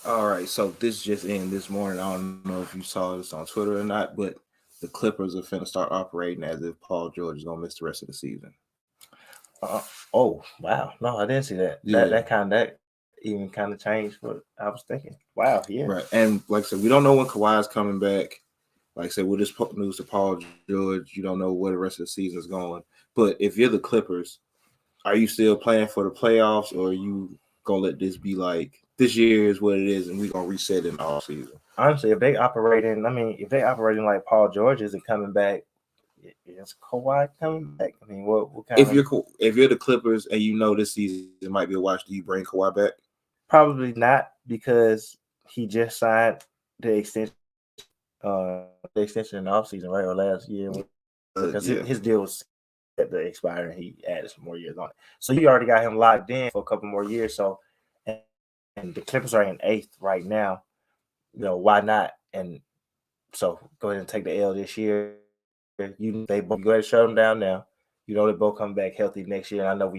All right, so this just in this morning. I don't know if you saw this on Twitter or not, but the Clippers are finna start operating as if Paul George is gonna miss the rest of the season. Uh, oh wow, no, I didn't see that. Yeah, That even kind of changed what I was thinking. Wow, yeah. right. And like I said, we don't know when Kawhi is coming back. Like I said, with this news to Paul George, you don't know where the rest of the season is going. But if you're the Clippers, are you still playing for the playoffs, or are you gonna let this be like this year is what it is, and we're gonna reset in the off season? Honestly, if they operating like Paul George isn't coming back, is Kawhi coming back? I mean, what kind If of you're the Clippers and you know this season might be a watch, do you bring Kawhi back? probably not because he just signed the extension, the extension in the offseason, right, or last year because Yeah, his deal was at the expire and he added some more years on it. So you already got him locked in for a couple more years. So and the Clippers are in 8th right now. Why not? And so go ahead and take the L this year. They both go ahead and shut them down now. They both come back healthy next year. And I know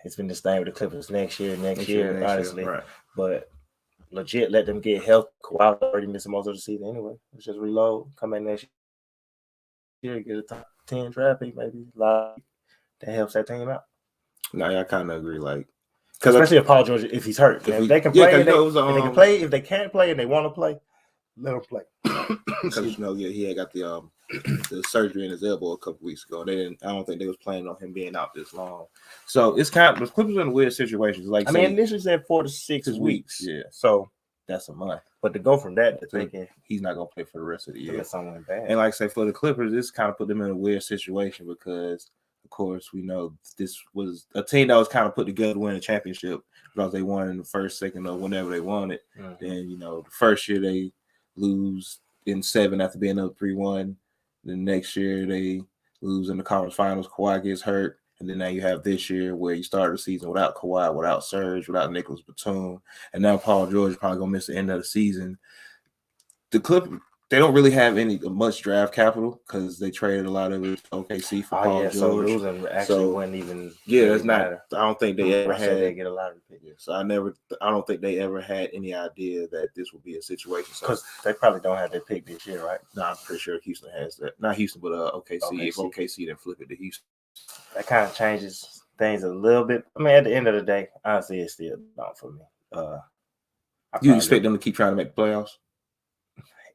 it's been this thing with the Clippers next year, honestly. right? But legit, let them get healthy. Kawhi already missed most of the season anyway. Let's just reload, come back next year, get a top 10 draft pick, maybe. That helps that team out. No, I kind of agree. Like, Especially if Paul George, if he's hurt. If they can play, if they can't play and they want to play, let them play. Because he had got the surgery in his elbow a couple weeks ago. I don't think they was planning on him being out this long. So it's kind of the Clippers in a weird situation. Like initially said 4 to 6 weeks. Yeah, so that's a month. But to go from that to thinking he's not gonna play for the rest of the year, someone bad. And like I say, for the Clippers, this kind of put them in a weird situation because, of course, we know this was a team that was kind of put together to win a championship because they won in the first, second, or whenever they won it. Mm-hmm. Then the first year they lose in 7 after being up 3-1. The next year they lose in the conference finals. Kawhi gets hurt. And then now you have this year where you started the season without Kawhi, without Serge, without Nicholas Batum. And now Paul George is probably going to miss the end of the season. The Clippers, they don't really have much draft capital because they traded a lot of it to OKC for Paul George. So losing actually wouldn't even it's not matter. I don't think they ever had they get a lottery pick. So I don't think they ever had any idea that this would be a situation. Because they probably don't have their pick this year, right? No, I'm pretty sure Houston has that. Not Houston, but OKC. If OKC then flip it to Houston. That kind of changes things a little bit. I mean, at the end of the day, honestly, it's still not for me. You expect them to keep trying to make the playoffs?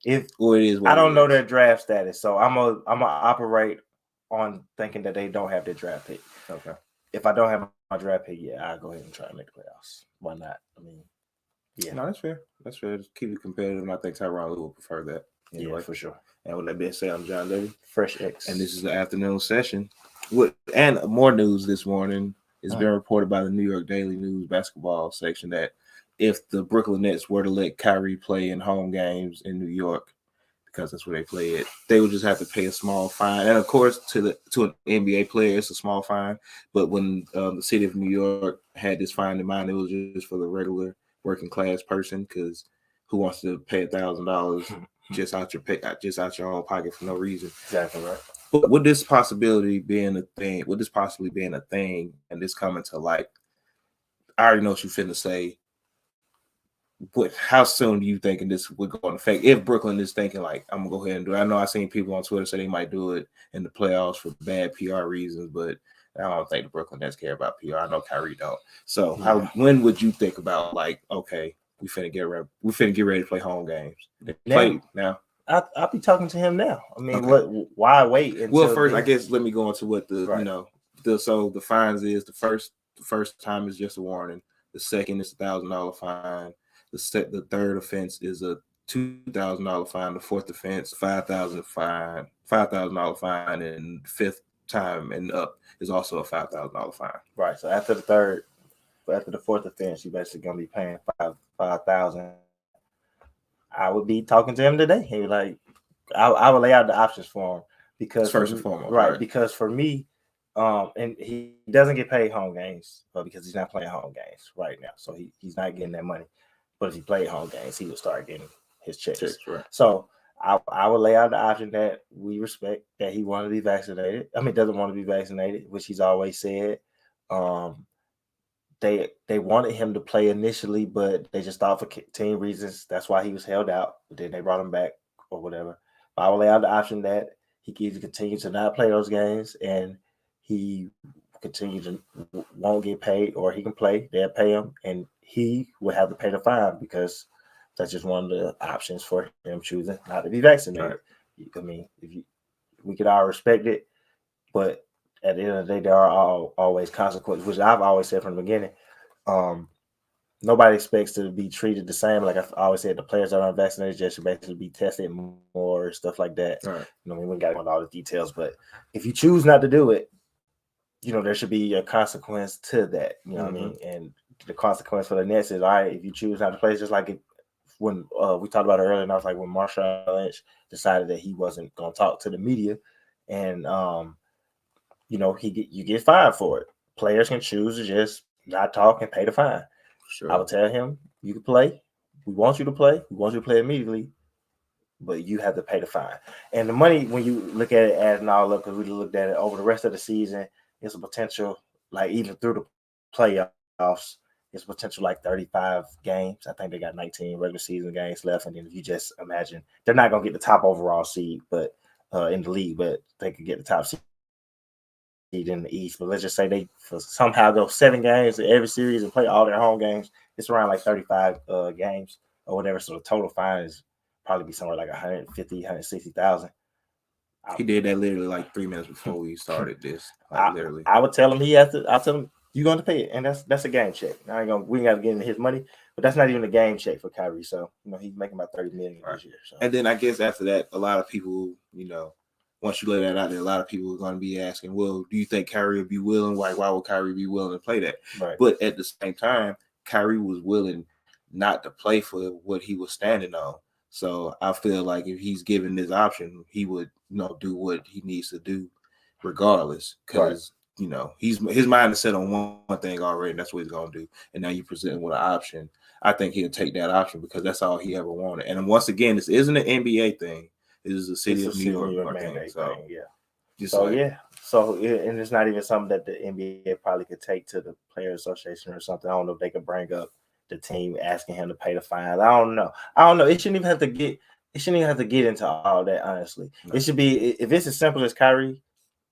I don't know their draft status, so I'm gonna operate on thinking that they don't have their draft pick. Okay. If I don't have my draft pick, I'll go ahead and try to make the playoffs. Why not? I mean, no, that's fair. That's fair. Just keep it competitive, and I think Tyronn Lue will prefer that. Anyway, for sure. And with that being said, I'm John Levy, Fresh X, and this is the afternoon session. And more news this morning. It's been reported by the New York Daily News basketball section that if the Brooklyn Nets were to let Kyrie play in home games in New York, because that's where they play it, they would just have to pay a small fine. And of course, to an NBA player, it's a small fine. But when the city of New York had this fine in mind, it was just for the regular working class person, because who wants to pay $1,000 just out your own pocket for no reason? Exactly right. But with this possibility being a thing, and this coming to light, I already know what you're finna say. But how soon do you think this would go into effect? If Brooklyn is thinking like, I'm gonna go ahead and do it. I know I've seen people on Twitter say they might do it in the playoffs for bad PR reasons, but I don't think the Brooklyn Nets care about PR. I know Kyrie don't. So when would you think about like, okay, we finna get ready to play home games? Play now. I'll be talking to him now. I mean, why wait? Well, first, I guess let me go into what so the fines is the first time is just a warning. The second is $1,000 fine. The third offense is a $2,000 fine. The fourth offense, $5,000 fine, and the fifth time and up is also a $5,000 fine. Right. So after the fourth offense, you're basically gonna be paying $5,000. I would be talking to him today. He was like, I would lay out the options for him because first and foremost, right? Because for me, and he doesn't get paid home games, because he's not playing home games right now, so he's not getting that money. But if he played home games, he would start getting his checks. Right. So I would lay out the option that we respect that he wanted to be vaccinated. I mean, doesn't want to be vaccinated, which he's always said. they wanted him to play initially, but they just thought for team reasons. That's why he was held out. But then they brought him back or whatever. But I will lay out the option that he can either continue to not play those games and he continue to won't get paid, or he can play. They'll pay him, and he will have to pay the fine because that's just one of the options for him choosing not to be vaccinated. Right. I mean, we could all respect it, but at the end of the day, there are always consequences, which I've always said from the beginning. Nobody expects to be treated the same. Like I've always said, the players that are unvaccinated just should basically be tested more, stuff like that. Right. We got to go into all the details, but if you choose not to do it, there should be a consequence to that. You know what I mean? And the consequence for the Nets is, all right, if you choose not to play, just like when we talked about it earlier, and I was like when Marshawn Lynch decided that he wasn't going to talk to the media, and you get fined for it. Players can choose to just not talk and pay the fine. Sure. I would tell him, you can play. We want you to play. We want you to play immediately, but you have to pay the fine. And the money, when you look at it, adding all up, because we looked at it over the rest of the season, it's a potential, like even through the playoffs, it's potential like 35 games. I think they got 19 regular season games left. And then if you just imagine, they're not going to get the top overall seed, but in the league, but they could get the top seed in the East. But let's just say they somehow go 7 games in every series and play all their home games. It's around like 35 games or whatever. So the total fine is probably be somewhere like 150, 160,000. He did that literally like 3 minutes before we started this. Literally, I would tell him I'll tell him you're going to pay it, and that's a game check. We ain't got to get into his money, but that's not even a game check for Kyrie. So he's making about $30 million this year. So. And then I guess after that, a lot of people, once you lay that out there, a lot of people are going to be asking, well, do you think Kyrie would be willing? Why would Kyrie be willing to play that? Right. But at the same time, Kyrie was willing not to play for what he was standing on. So I feel like if he's given this option, he would, do what he needs to do regardless. Because, his mind is set on one thing already, and that's what he's going to do. And now you present him with an option. I think he'll take that option because that's all he ever wanted. And once again, this isn't an NBA thing. It is a city of New York thing. So, yeah. So, and it's not even something that the NBA probably could take to the Players Association or something. I don't know if they could bring up the team asking him to pay the fines. I don't know. It shouldn't even have to get into all that, honestly. No. It should be, if it's as simple as Kyrie,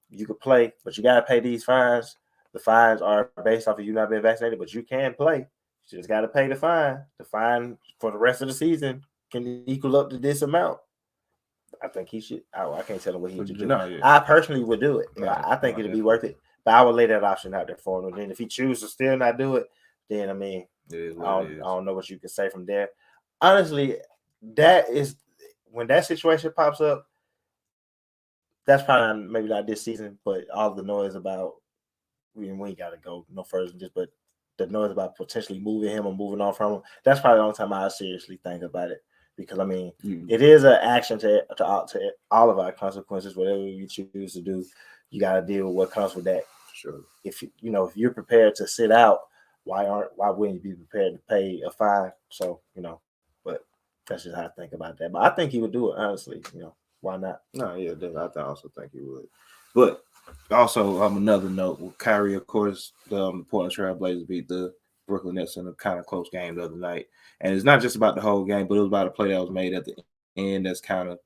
you could play, but you got to pay these fines. The fines are based off of you not being vaccinated, but you can play. You just got to pay the fine. The fine for the rest of the season can equal up to this amount. I think he should. I can't tell him what he should do. No, yeah. I personally would do it. I think it'd be worth it. But I would lay that option out there for him. And then if he chooses to still not do it, then I don't know what you can say from there. Honestly, that is when that situation pops up. That's probably maybe not this season, but all the noise about we ain't got to go no further than this, but the noise about potentially moving him or moving on from him. That's probably the only time I seriously think about it. Because it is an action to all of our consequences. Whatever you choose to do, you got to deal with what comes with that. Sure. If you're prepared to sit out, why wouldn't you be prepared to pay a fine? So but that's just how I think about that. But I think he would do it, honestly. Why not? No, yeah, I also think he would. But also, another note with Kyrie, of course, the Portland Trail Blazers beat the Brooklyn Nets in a kind of close game the other night. And it's not just about the whole game, but it was about a play that was made at the end that's kind of,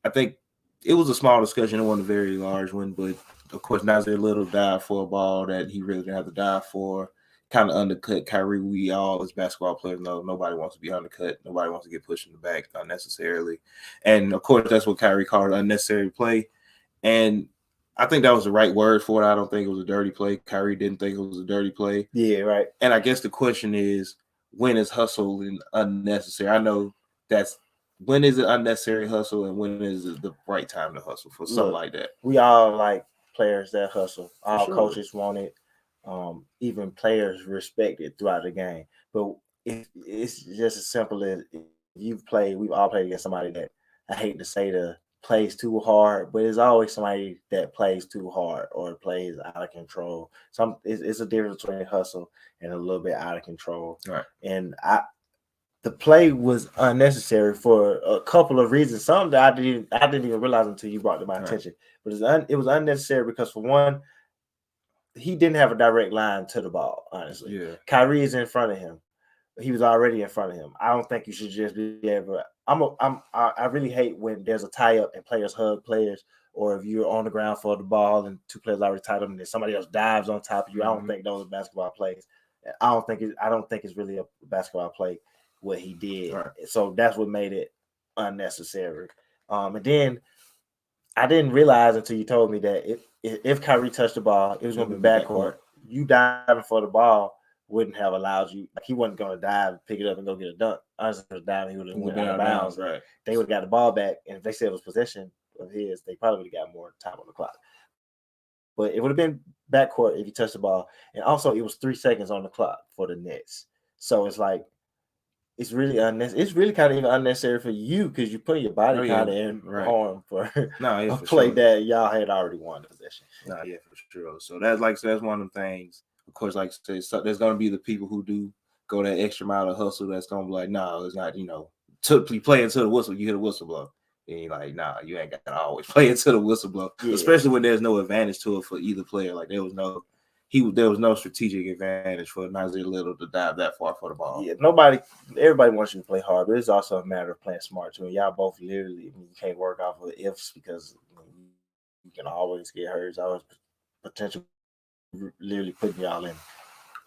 I think it was a small discussion. It wasn't a very large one, but of course, Nasir Little died for a ball that he really didn't have to die for. Kind of undercut Kyrie. We all, as basketball players, know nobody wants to be undercut. Nobody wants to get pushed in the back unnecessarily. And of course, that's what Kyrie called unnecessary play. And I think that was the right word for it. I don't think it was a dirty play. Kyrie didn't think it was a dirty play. Yeah, right. And I guess the question is, when is hustling unnecessary? I know when is it unnecessary hustle and when is it the right time to hustle for something like that? We all like players that hustle. All coaches want it. Even players respect it throughout the game. But it's just as simple as we've all played against somebody that I hate to say plays too hard, but it's always somebody that plays too hard or plays out of control. It's a difference between hustle and a little bit out of control. Right. And the play was unnecessary for a couple of reasons. Some that I didn't even realize until you brought to my attention. But it was unnecessary because, for one, he didn't have a direct line to the ball. Honestly, Yeah. Kyrie is in front of him. He was already in front of him. I don't think you should just be able. I really hate when there's a tie up and players hug players, or if you're on the ground for the ball and two players already tied up and then somebody else dives on top of you. I don't think those are basketball plays. I don't think it's really a basketball play what he did. Right. So that's what made it unnecessary. And then I didn't realize until you told me that if Kyrie touched the ball, it was going to be backcourt. You diving for the ball wouldn't have allowed you. Like he wasn't going to dive, pick it up, and go get a dunk. Honestly, if it was diving, he would have went out of bounds. Right. They would have got the ball back, and if they said it was possession of his, they probably would have got more time on the clock. But it would have been backcourt if he touched the ball, and also it was 3 seconds on the clock for the Nets. So it's like it's really unnecessary. It's really kind of even unnecessary for you because you put your body kind of in harm for a play that y'all had already won the possession. No, yeah, for sure. So that's that's one of the things. Of course, like I said, so there's going to be the people who do go that extra mile of hustle. That's going to be like, no, it's not. To play into the whistle, you hit a whistle blow. And you're like, nah, you ain't got to always play into the whistle blow, especially when there's no advantage to it for either player. Like there was no strategic advantage for Nasir Little to dive that far for the ball. Yeah, everybody wants you to play hard, but it's also a matter of playing smart too. And y'all both literally, you can't work off of ifs because you can always get hurt. There's always potential, literally putting y'all in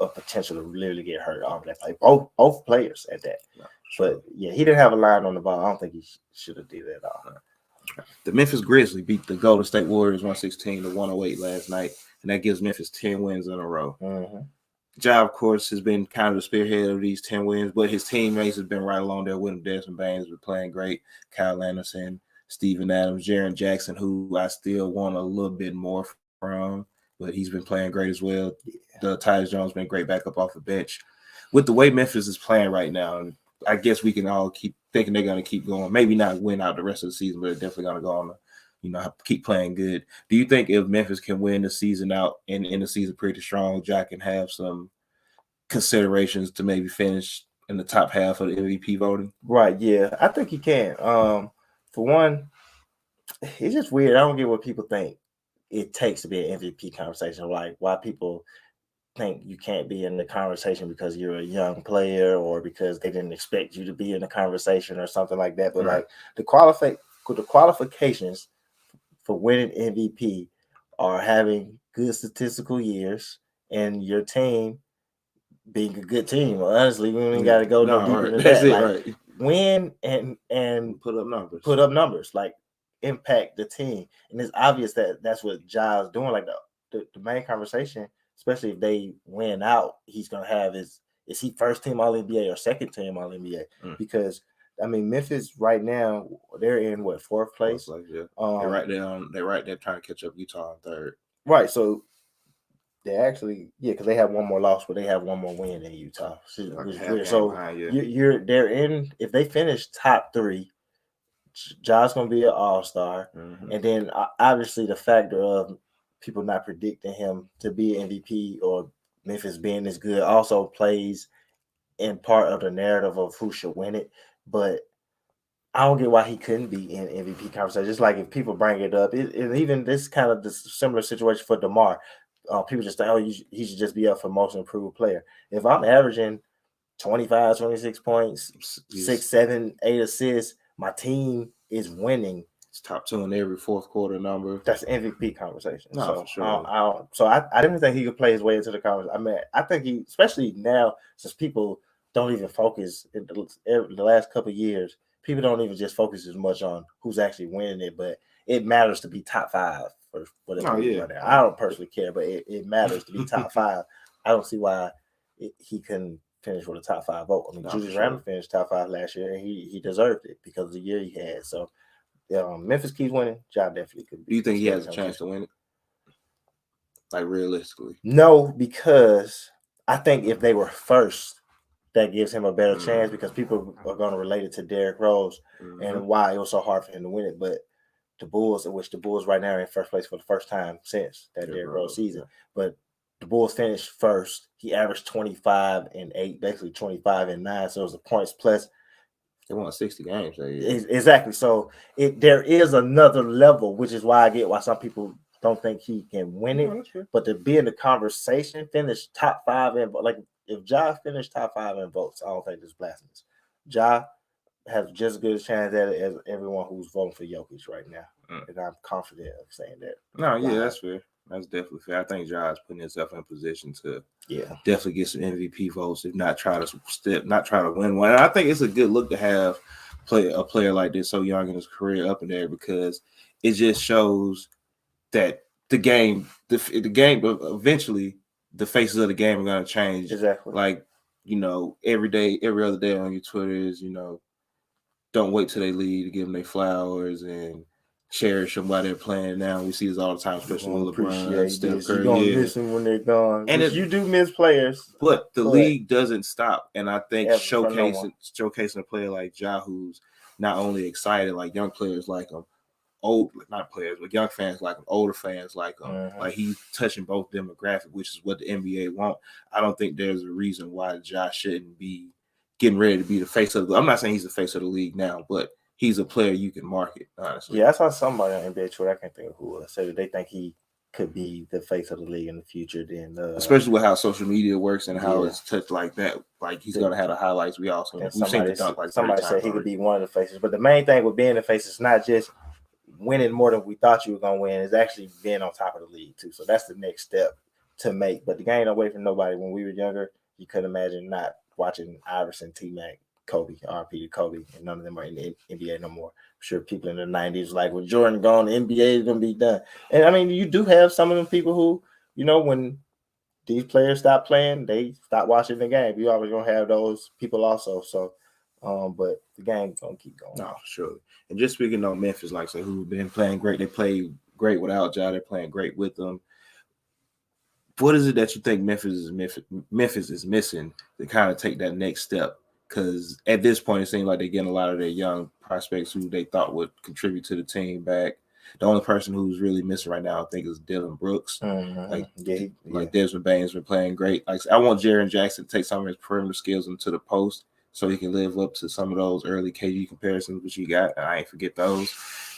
a potential to literally get hurt off that play. Both players at that. Yeah, sure. But yeah, he didn't have a line on the ball. I don't think he should have did that at all. The Memphis Grizzlies beat the Golden State Warriors 116-108 last night, and that gives Memphis 10 wins in a row. Mm-hmm. Ja, of course, has been kind of the spearhead of these 10 wins, but his teammates have been right along there with him. Desmond Baines been playing great. Kyle Anderson, Steven Adams, Jaren Jackson, who I still want a little bit more from, but he's been playing great as well. Yeah. Tyus Jones been great backup off the bench. With the way Memphis is playing right now, I guess we can all keep thinking they're going to keep going. Maybe not win out the rest of the season, but they're definitely going to go on keep playing good. Do you think if Memphis can win the season out and in the season pretty strong, Jack can have some considerations to maybe finish in the top half of the MVP voting? Right, yeah. I think he can. For one, it's just weird. I don't get what people think it takes to be an MVP conversation. Like why people think you can't be in the conversation because you're a young player or because they didn't expect you to be in the conversation or something like that. But like the qualifications for winning MVP are having good statistical years and your team being a good team. Honestly, we don't got to go deeper than that. Like, win and put up numbers. Put up numbers, like impact the team. And it's obvious that that's what Ja's doing. Like the main conversation, especially if they win out, he's gonna have is he first team All NBA or second team All NBA? Because I mean Memphis right now they're in what, fourth place? Yeah. They're right there trying to catch up Utah in third. Right. So they actually because they have one more loss, but they have one more win in Utah. So they're in if they finish top 3. Ja's gonna be an all-star, and then obviously the factor of people not predicting him to be an MVP or Memphis being as good also plays in part of the narrative of who should win it. But I don't get why he couldn't be in MVP conversation. Just like if people bring it up, and even this kind of the similar situation for DeMar, people just think, he should just be up for most improved player. If I'm averaging 25, 26 points, 6, 7, 8 assists, my team is winning. It's top 2 in every fourth quarter number. That's MVP conversation. No, so for sure. I didn't think he could play his way into the conversation. I mean, I think he, especially now, since people don't even focus in the last couple of years, people don't even just focus as much on who's actually winning it, but it matters to be top 5 for whatever. Right now. I don't personally care, but it matters to be top 5. I don't see why he couldn't finish with a top 5 vote. I mean, Julius Randle finished top 5 last year, and he deserved it because of the year he had. So, Memphis keeps winning. Ja definitely could. Do you think he has a chance to win it? Like realistically? No, because I think if they were first, that gives him a better chance because people are going to relate it to Derrick Rose and why it was so hard for him to win it. But the Bulls, in which the Bulls right now are in first place for the first time since that Derrick Rose season, but the Bulls finished first. He averaged 25 and 8, basically 25 and 9. So it was a points plus. They won 60 games. Exactly. So there is another level, which is why I get why some people don't think he can win it. that's fair. But to be in the conversation, finish top 5 in like if Ja finished top 5 in votes, I don't think this is blasphemous. Ja has just as good a chance at it as everyone who's voting for Jokic right now. And I'm confident of saying that. No, yeah, that's fair. That's definitely fair. I think Ja is putting himself in position to definitely get some MVP votes, if not try to win one. And I think it's a good look to have a player like this so young in his career up in there, because it just shows that the game eventually the faces of the game are going to change. Exactly. Like, every other day on your Twitters, don't wait till they leave to give them their flowers and cherish them while they're playing. Now we see this all the time, especially with LeBron, Steph Curry. You're gonna miss them when they're gone, and you do miss players. But the league doesn't stop, and I think showcasing a player like Ja, who's not only excited, like young players like him, not players, but young fans like him, older fans like him. Like, he's touching both demographic, which is what the NBA want. I don't think there's a reason why Ja shouldn't be getting ready to be the face of the. I'm not saying he's the face of the league now, but he's a player you can market, honestly. Yeah, I saw somebody on NBA Twitter, I can't think of who said that they think he could be the face of the league in the future. Then, especially with how social media works and how it's touched like that, like he's gonna have the highlights we all seen. Somebody said he could be one of the faces, but the main thing with being the face is not just winning more than we thought you were gonna win; it's actually being on top of the league too. So that's the next step to make. But the game don't wait for nobody. When we were younger, you couldn't imagine not watching Iverson, T-Mac, Kobe, RP to Kobe, and none of them are in the NBA no more. I'm sure people in the 90s like, with Jordan gone, the NBA is going to be done. And I mean, you do have some of them people who, when these players stop playing, they stop watching the game. You always going to have those people also. So, but the game's going to keep going. No, sure. And just speaking on Memphis, like I said, who've been playing great, they played great without Ja, they're playing great with them. What is it that you think Memphis is missing to kind of take that next step? Because at this point, it seems like they're getting a lot of their young prospects who they thought would contribute to the team back. The only person who's really missing right now, I think, is Dylan Brooks. Like Desmond Bane's been playing great. Like, I want Jaren Jackson to take some of his perimeter skills into the post so he can live up to some of those early KG comparisons which you got. I ain't forget those.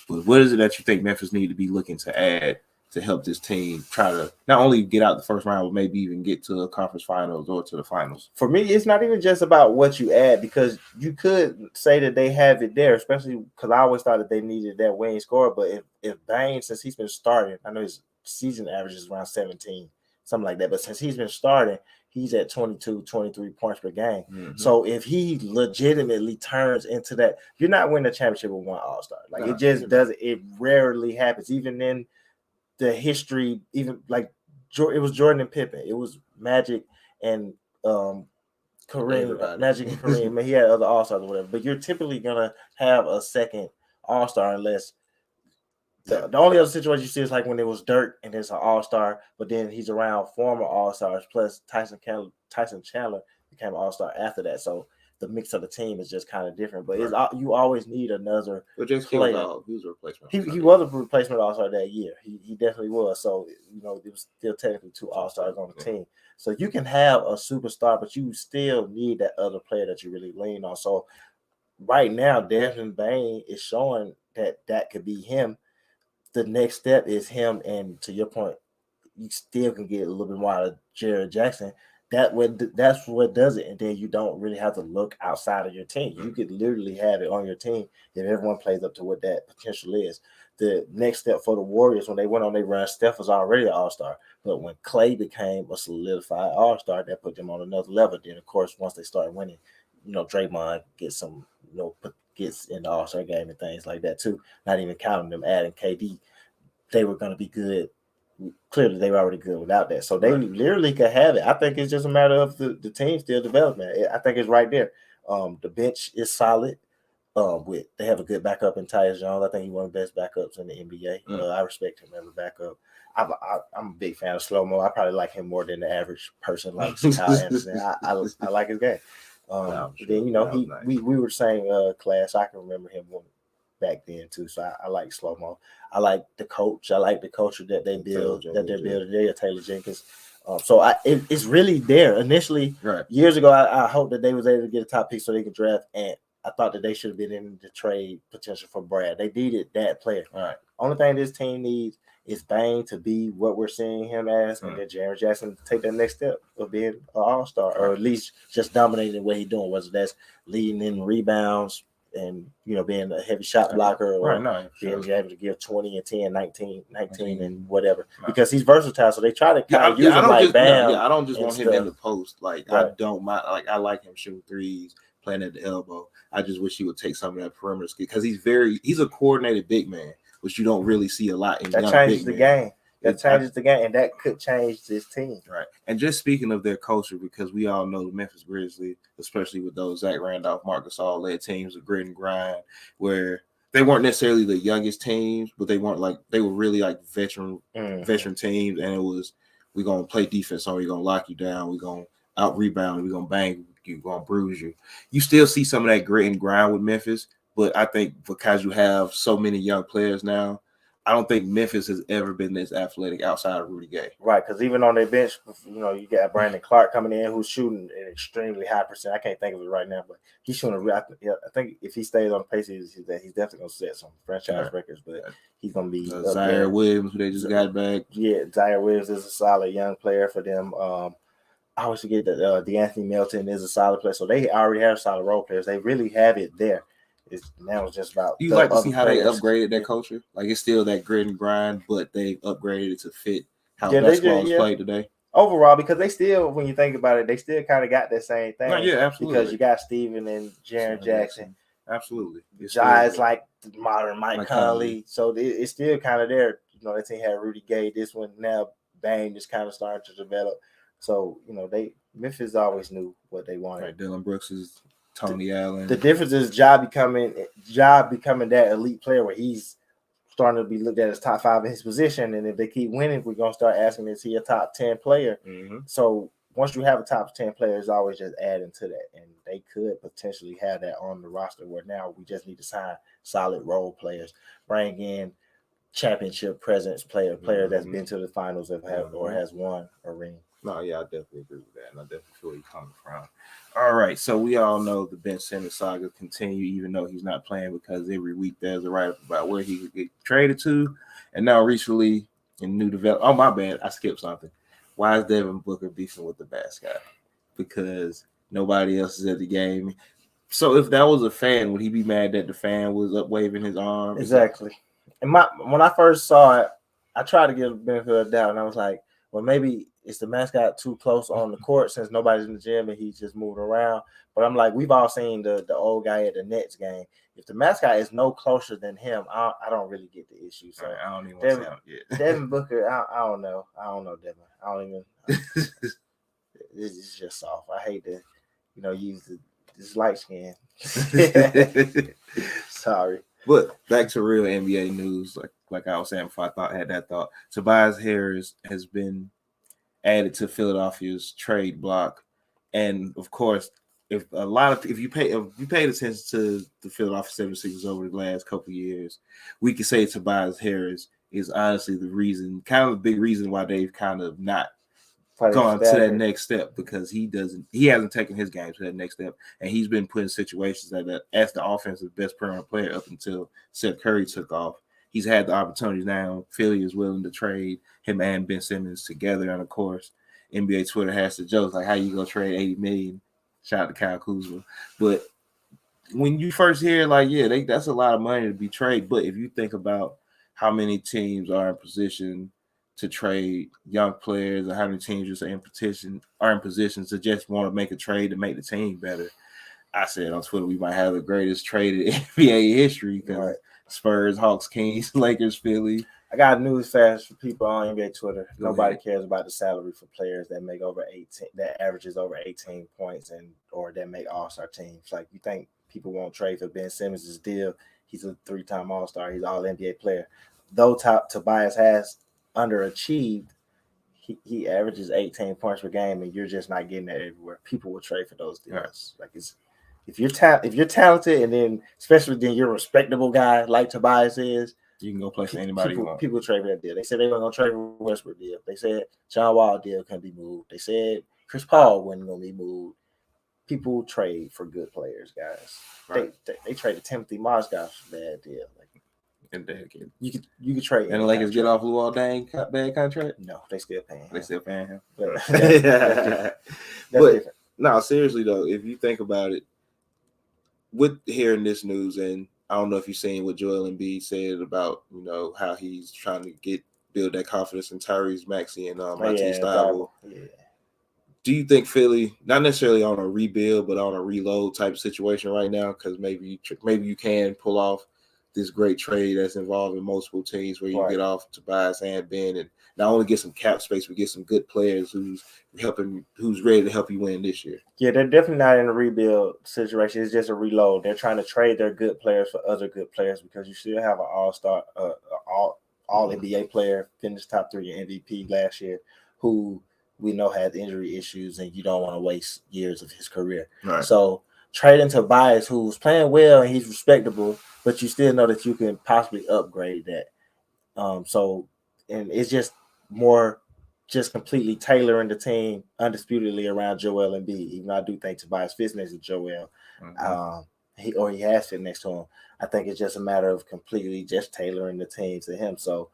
But what is it that you think Memphis need to be looking to add to help this team try to not only get out the first round, but maybe even get to the conference finals or to the finals? For me, it's not even just about what you add, because you could say that they have it there, especially because I always thought that they needed that wing scorer. But if Bane, since he's been starting, I know his season average is around 17, something like that. But since he's been starting, he's at 22, 23 points per game. Mm-hmm. So if he legitimately turns into that, you're not winning a championship with one All-Star. Like, it just doesn't. It rarely happens. Even in the history, even like it was Jordan and Pippen, it was Magic and Kareem. Magic and Kareem. I mean, he had other All-Stars or whatever, but you're typically gonna have a second All-Star unless the only other situation you see is like when it was Dirk and it's an All-Star, but then he's around former All-Stars. Plus Tyson Chandler became an All-Star after that, so the mix of the team is just kind of different. But you always need another player. He was a replacement. He was a replacement All-Star that year. He definitely was. So, there was still technically two All-Stars on the team. So you can have a superstar, but you still need that other player that you really lean on. So right now, Desmond Bane is showing that could be him. The next step is him, and to your point, you still can get a little bit more out of Jaren Jackson. That's what does it, and then you don't really have to look outside of your team. You could literally have it on your team if everyone plays up to what that potential is. The next step for the Warriors, when they went on their run, Steph was already an All-Star, but when Clay became a solidified All-Star, that put them on another level. Then, of course, once they started winning, Draymond gets some, gets in the All-Star game and things like that too. Not even counting them adding KD, they were going to be good. Clearly, they were already good without that. So they literally could have it. I think it's just a matter of the team still developing. I think it's right there. The bench is solid. They have a good backup in Tyus Jones. I think he's one of the best backups in the NBA. I respect him as a backup. I'm a big fan of Slow-Mo. I probably like him more than the average person likes Kyle Anderson. I like his game. Then we were saying class. I can remember him back then too. So I like Slow-Mo. I like the coach. I like the culture that they build. That they're building there, Taylor Jenkins. So it's really there. Initially, years ago, I hoped that they was able to get a top pick so they could draft Ant. I thought that they should have been in the trade potential for Brad. They needed that player. Right. Only thing this team needs is Bane to be what we're seeing him as, and then Jaren Jackson take that next step of being an all-star, or at least just dominating what he's doing, whether that's leading in rebounds and being a heavy shot blocker, or being able to give 20 and 10, 19 and whatever. Because he's versatile, so they try to kind of use him like Bam. I don't just want him in the post. Like I don't mind. Like I like him shooting threes, playing at the elbow. I just wish he would take some of that perimeter skill, because he's a coordinated big man, which you don't really see a lot in that young changes big the men. game. That changes the game, and that could change this team. Right. And just speaking of their culture, because we all know the Memphis Grizzlies, especially with those Zach Randolph, Marcus All led teams of grit and grind, where they weren't necessarily the youngest teams, but they were really like veteran teams, and it was, we're gonna play defense on you, we're gonna lock you down, we're gonna out rebound, we're gonna bang you, we're gonna bruise you. You still see some of that grit and grind with Memphis, but I think because you have so many young players now, I don't think Memphis has ever been this athletic outside of Rudy Gay. Right, because even on their bench, you got Brandon Clark coming in, who's shooting an extremely high percent. I can't think of it right now, but he's shooting. I think if he stays on the pace, he's definitely going to set some franchise records. But he's going to be Zaire Williams, who they just got back. Yeah, Zaire Williams is a solid young player for them. I always forget that DeAnthony Melton is a solid player. So they already have solid role players. They really have it there. Now it's just about. You like to see how they upgraded that culture? Like, it's still that grit and grind, but they upgraded it to fit how basketball is played today. Overall, because they still, when you think about it, they still kind of got that same thing. No, yeah, absolutely. Because you got Steven and Jaren Jackson. Absolutely. Guys like the modern Mike Conley. So it's still kind of there. That team had Rudy Gay. This one now, Bane just kind of starting to develop. So, Memphis always knew what they wanted. Right, Dylan Brooks is Tony Allen. The difference is Ja becoming that elite player where he's starting to be looked at as top 5 in his position. And if they keep winning, we're going to start asking, is he a top 10 player? Mm-hmm. So once you have a top 10 player, it's always just adding to that. And they could potentially have that on the roster, where now we just need to sign solid role players, bring in championship presence player that's been to the finals or has won a ring. No, yeah, I definitely agree with that, and I definitely feel where you're coming from. All right, so we all know the Ben Simmons saga continue, even though he's not playing, because every week there's a write-up about where he could get traded to. And now recently, in new development, oh, my bad, I skipped something. Why is Devin Booker beefing with the mascot? Because nobody else is at the game. So if that was a fan, would he be mad that the fan was up waving his arm? Exactly. And when I first saw it, I tried to give the benefit of the doubt, and I was like, well, maybe it's the mascot too close on the court since nobody's in the gym and he's just moving around. But I'm like, we've all seen the old guy at the Nets game. If the mascot is no closer than him, I don't really get the issue. So I don't even want to sound yet. Devin Booker, I don't know. I don't know, Devin. I don't even. It's just soft. I hate to, use this light skin. Sorry. But back to real NBA news, like I was saying before, I had that thought. Tobias Harris has been added to Philadelphia's trade block, and of course, if you paid attention to the Philadelphia 76ers over the last couple of years, we could say Tobias Harris is honestly the reason, kind of a big reason why they've kind of not gone to that next step, because he hasn't taken his game to that next step, and he's been put in situations that as the offensive best perimeter player up until Seth Curry took off. He's had the opportunities now. Philly is willing to trade him and Ben Simmons together, and of course, NBA Twitter has the jokes like, "How you gonna trade $80 million?" Shout out to Kyle Kuzma. But when you first hear that's a lot of money to be traded. But if you think about how many teams are in position to trade young players, or how many teams just are in position to just want to make a trade to make the team better, I said on Twitter we might have the greatest trade in NBA history, because Spurs, Hawks, Kings, Lakers, Philly. I got news fast for people on NBA Twitter. Nobody cares about the salary for players that make over 18, that averages over 18 points, or that make All-Star teams. Like, you think people won't trade for Ben Simmons' deal? He's a 3-time All-Star. He's all NBA player. Though Tobias has underachieved, he averages 18 points per game, and you're just not getting that everywhere. People will trade for those deals. Like, if you're talented, and then especially then you're a respectable guy like Tobias is, you can go play for anybody you want. People trade for that deal. They said they were going to trade for Westbrook deal. They said John Wall deal couldn't be moved. They said Chris Paul wasn't going to be moved. People trade for good players, guys. Right. They traded Timothy Mozgov for a bad deal. And they can, you could trade. And the Lakers get off Luol Deng bad contract? No, they still paying him. They still paying him. But that's different. No, seriously though, if you think about it, with hearing this news, and I don't know if you've seen what Joel Embiid said about how he's trying to build that confidence in Tyrese Maxey and Matisse Thybulle. Yeah. Do you think Philly, not necessarily on a rebuild, but on a reload type situation right now, because maybe you can pull off this great trade that's involving multiple teams where you get off Tobias and Ben, and not only get some cap space, but get some good players who's ready to help you win this year? Yeah, they're definitely not in a rebuild situation. It's just a reload. They're trying to trade their good players for other good players because you still have an all-star, all NBA player, finished top 3 in MVP last year, who we know had injury issues, and you don't want to waste years of his career. Right. So trading Tobias, who's playing well and he's respectable, but you still know that you can possibly upgrade that. And it's just more just completely tailoring the team undisputedly around Joel Embiid. Even though I do think Tobias fits next to Joel, he has fit next to him. I think it's just a matter of completely just tailoring the team to him. So,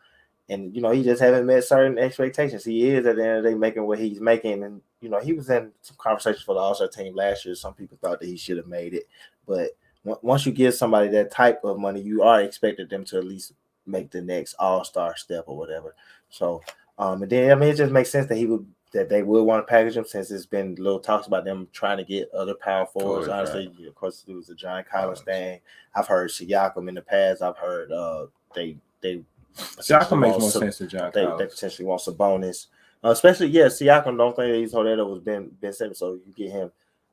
and he just haven't met certain expectations. He is at the end of the day making what he's making, and he was in some conversations for the All-Star team last year. Some people thought that he should have made it, but once you give somebody that type of money, you are expected them to at least make the next All-Star step or whatever. So, and then it just makes sense that they would want to package him, since it's been little talks about them trying to get other power forwards. Honestly, of course, it was the John Collins thing. I've heard Siakam in the past. I've heard they Siakam makes more sense than John Collins. They potentially want Sabonis, especially Siakam. Don't think that he's Hodetto was Ben Simmons, so you get him.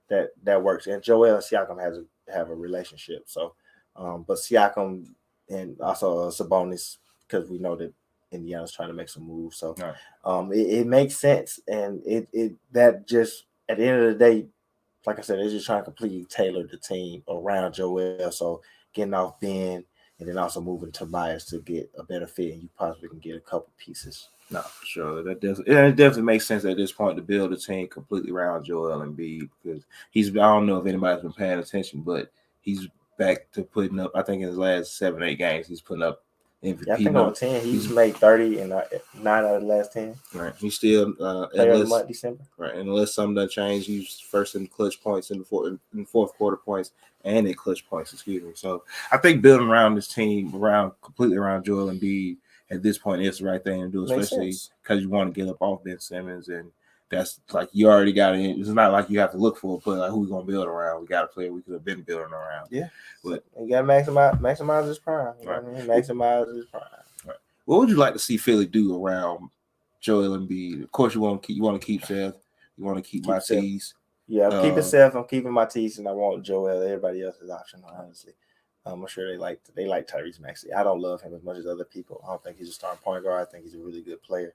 That works. And Joel and Siakam have a relationship. So, but Siakam and also Sabonis, because we know that Indiana's trying to make some moves. So, it makes sense, and that just at the end of the day, like I said, they're just trying to completely tailor the team around Joel. So getting off Ben, and then also moving Tobias to get a better fit, and you possibly can get a couple pieces. No, for sure. It definitely makes sense at this point to build a team completely around Joel Embiid, because I don't know if anybody's been paying attention, but he's back to putting up, I think in his last 7-8 games, he's putting up MVP. Yeah, I think on 10, he's made 30 in 9 out of the last 10. Right. He's still player of the month, December. Right. And unless something doesn't change, he's first in clutch points in fourth quarter points and in clutch points, excuse me. So I think building around this team completely around Joel Embiid at this point is the right thing to do, especially because you want to get up off Ben Simmons, and that's like you already got it. It's not like you have to look for a player like who we're gonna build around. We got a player we could have been building around. Yeah, but you gotta maximize his prime. Right. Maximize his prime. Right. What would you like to see Philly do around Joel Embiid? Of course, you want to keep Seth. You want to keep Matisse. Yeah, I'm keeping Seth. I'm keeping Matisse, and I want Joel. Everybody else is optional, honestly. I'm sure they like Tyrese Maxey. I don't love him as much as other people. I don't think he's a starting point guard. I think he's a really good player.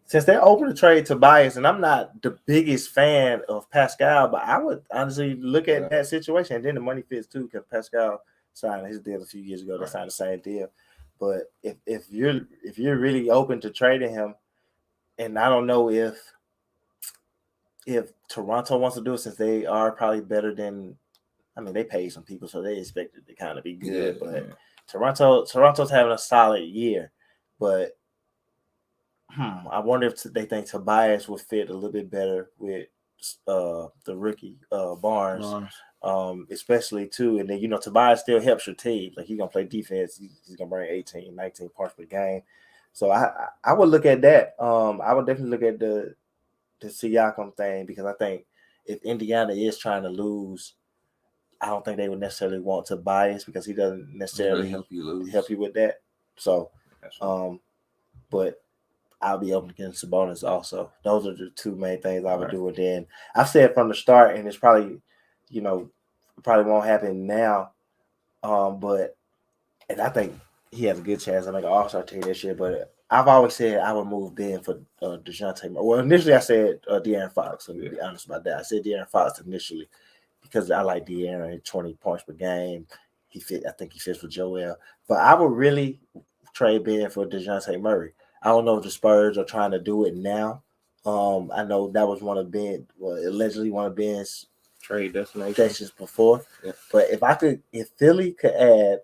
Since they're open to trade Tobias, and I'm not the biggest fan of Pascal, but I would honestly look at that situation. And then the money fits too, because Pascal signed his deal a few years ago. They signed the same deal. But if you're really open to trading him, and I don't know if Toronto wants to do it, since they are probably better than. I mean, they paid some people, so they expect it to kind of be good. Toronto's having a solid year, but I wonder if they think Tobias would fit a little bit better with the rookie Barnes, especially too. And then Tobias still helps your team. Like, he's gonna play defense. He's gonna bring 18, 19 points per game. So I would look at that. I would definitely look at the Siakam thing, because I think if Indiana is trying to lose, I don't think they would necessarily want Tobias, because he doesn't necessarily help you with that. So, but I'll be open to getting Sabonis also. Those are the two main things I would do. And then I've said from the start, and it's probably, probably won't happen now. And I think he has a good chance to make an All-Star team this year. But I've always said I would move Ben for DeJounte Murray. Well, initially I said De'Aaron Fox. So to be honest about that, I said De'Aaron Fox initially, because I like De'Aaron, 20 points per game. I think he fits for Joel. But I would really trade Ben for DeJounte Murray. I don't know if the Spurs are trying to do it now. I know that was allegedly one of Ben's trade destinations before. Yeah. But if Philly could add,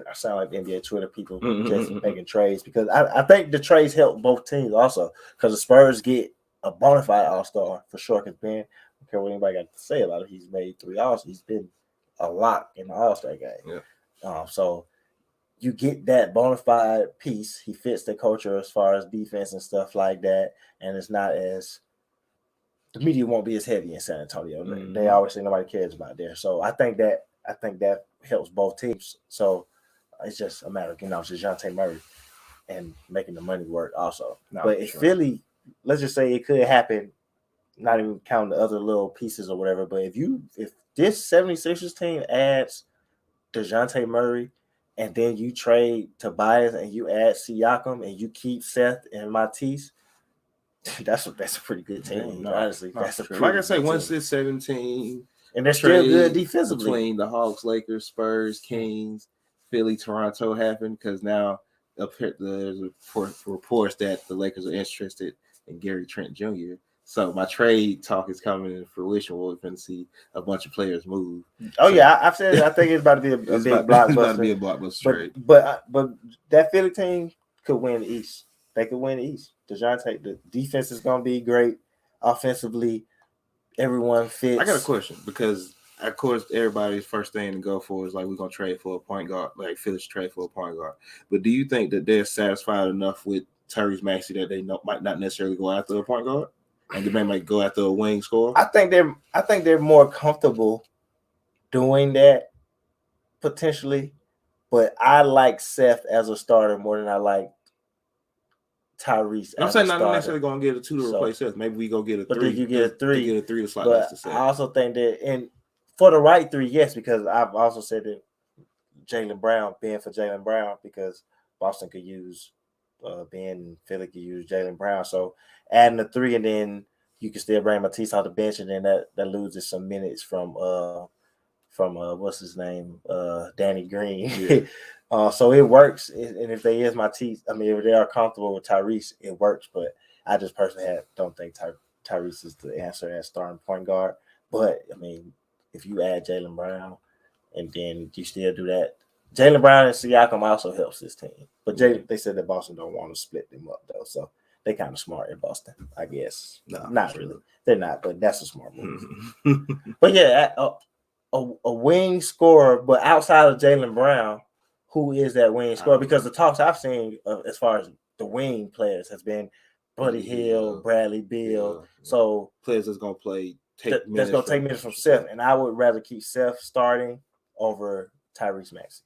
I sound like NBA Twitter people just making trades because I think the trades help both teams also because the Spurs get a bona fide all-star for sure. Because Ben, I don't care what anybody got to say about it, he's made 3 all-stars. He's been a lot in the all-star game. Yeah. So you get that bona fide piece. He fits the culture as far as defense and stuff like that, and it's not as the media won't be as heavy in San Antonio. They always say nobody cares about there. So I think that helps both teams. So it's just a matter of DeJounte Murray and making the money work also. But if Philly, let's just say it could happen, not even counting the other little pieces or whatever, but if this 76ers team adds DeJounte Murray and then you trade Tobias and you add Siakam and you keep Seth and Matisse, that's a pretty good team. Honestly, that's a pretty like I say, good once team. it's 17, and they're still good defensively between the Hawks, Lakers, Spurs, Kings, Philly, Toronto happened because now there's reports that the Lakers are interested in Gary Trent Jr. So my trade talk is coming in fruition. We're going to see a bunch of players move. I've said I think it's about to be a big blockbuster. It's about to be a blockbuster trade. But that Philly team could win the East. They could win the East. DeJounte, the defense is going to be great. Offensively, everyone fits. I got a question because, of course, everybody's first thing to go for is like we're going to trade for a point guard, like Philly trade for a point guard. But do you think that they're satisfied enough with Tyrese Maxey that they might not necessarily go after a point guard? And they might go after a wing scorer. I think they're more comfortable doing that potentially, but I like Seth as a starter more than I like Tyrese. I'm saying not necessarily going to get a 2 to replace Seth. Maybe we go get a 3. But then you get a 3. You get a 3 to slide but next to Seth. I also think that, and for the right 3, yes, because I've also said that Jaylen Brown, Ben for Jaylen Brown, because Boston could use Ben and Philly could use Jaylen Brown. So adding a 3 and then you can still bring Matisse off the bench and then that loses some minutes from what's his name? Danny Green. Yeah. So it works. And if they is Matisse, I mean if they are comfortable with Tyrese, it works. But I just personally don't think Tyrese is the answer as starting point guard. But I mean, if you add Jaylen Brown and then you still do that, Jaylen Brown and Siakam also helps this team. But they said that Boston don't want to split them up though, so they kind of smart in Boston, I guess. No, not really. They're not, but that's a smart move. But yeah, a wing scorer, but outside of Jaylen Brown, who is that wing scorer? Because the talks I've seen as far as the wing players has been Buddy Hield, Bradley Beal. So players that's going to play. That's going to take minutes from Seth, and I would rather keep Seth starting over Tyrese Maxey.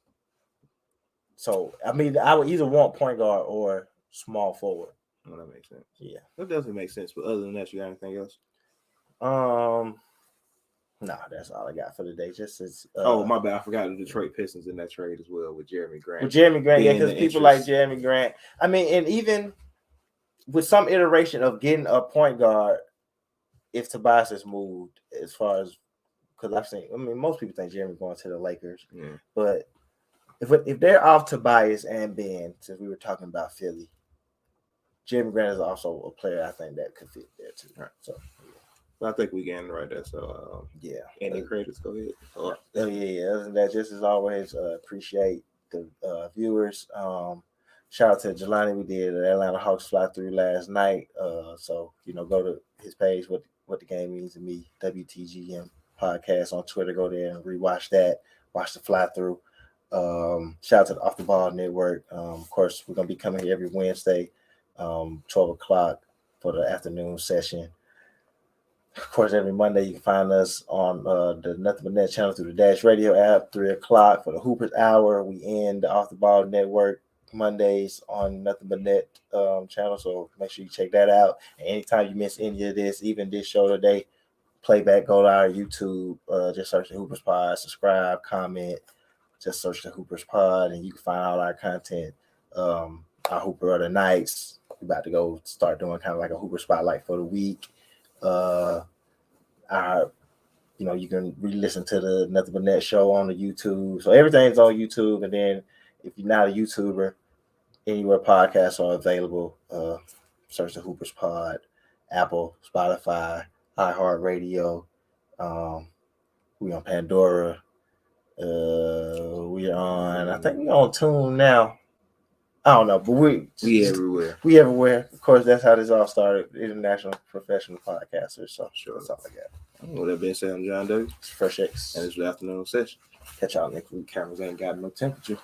So, I mean, I would either want point guard or small forward. Well, that makes sense. Yeah. That doesn't make sense. But other than that, you got anything else? No, that's all I got for today. Just as my bad. I forgot the Detroit Pistons in that trade as well with Jeremy Grant. Yeah, because people like Jeremy Grant. I mean, and even with some iteration of getting a point guard, if Tobias is moved, as far as because most people think Jeremy going to the Lakers, but if they're off Tobias and Ben, since we were talking about Philly, Jeremy Grant is also a player I think that could fit there too. Right. So I think we getting right there. So any credits, go ahead. Other than that, just as always, appreciate the viewers. Shout out to Jelani. We did the Atlanta Hawks fly through last night. So go to his page, what the game means to me, WTGM podcast on Twitter. Go there and rewatch that. Watch the fly through. Shout out to the Off the Ball Network. Of course, we're gonna be coming here every Wednesday, 12 o'clock for the afternoon session. Of course, every Monday you can find us on the Nothing But Net channel through the Dash Radio app, 3 o'clock for the Hoopers Hour. We end the Off the Ball Network Mondays on Nothing But Net channel, so make sure you check that out. And anytime you miss any of this, even this show today, playback, go to our YouTube, just search the Hoopers Pod, subscribe, comment, just search the Hoopers Pod, and you can find all our content. Our Hooper of the Nights, we're about to go start doing kind of like a Hooper Spotlight for the week. You can re-listen to the Nothing But Net show on the YouTube. So everything's on YouTube. And then if you're not a YouTuber, anywhere podcasts are available, search the Hoopers Pod, Apple, Spotify, iHeartRadio. We on Pandora. We We are on. I think we're on Tune now. I don't know, but we everywhere. We everywhere. Of course, that's how this all started. International Professional Podcasters. So Sure. that's all I got. With that being said, I'm John W. It's Fresh X. And it's the afternoon session. Catch y'all next week. Cameras ain't got no temperature.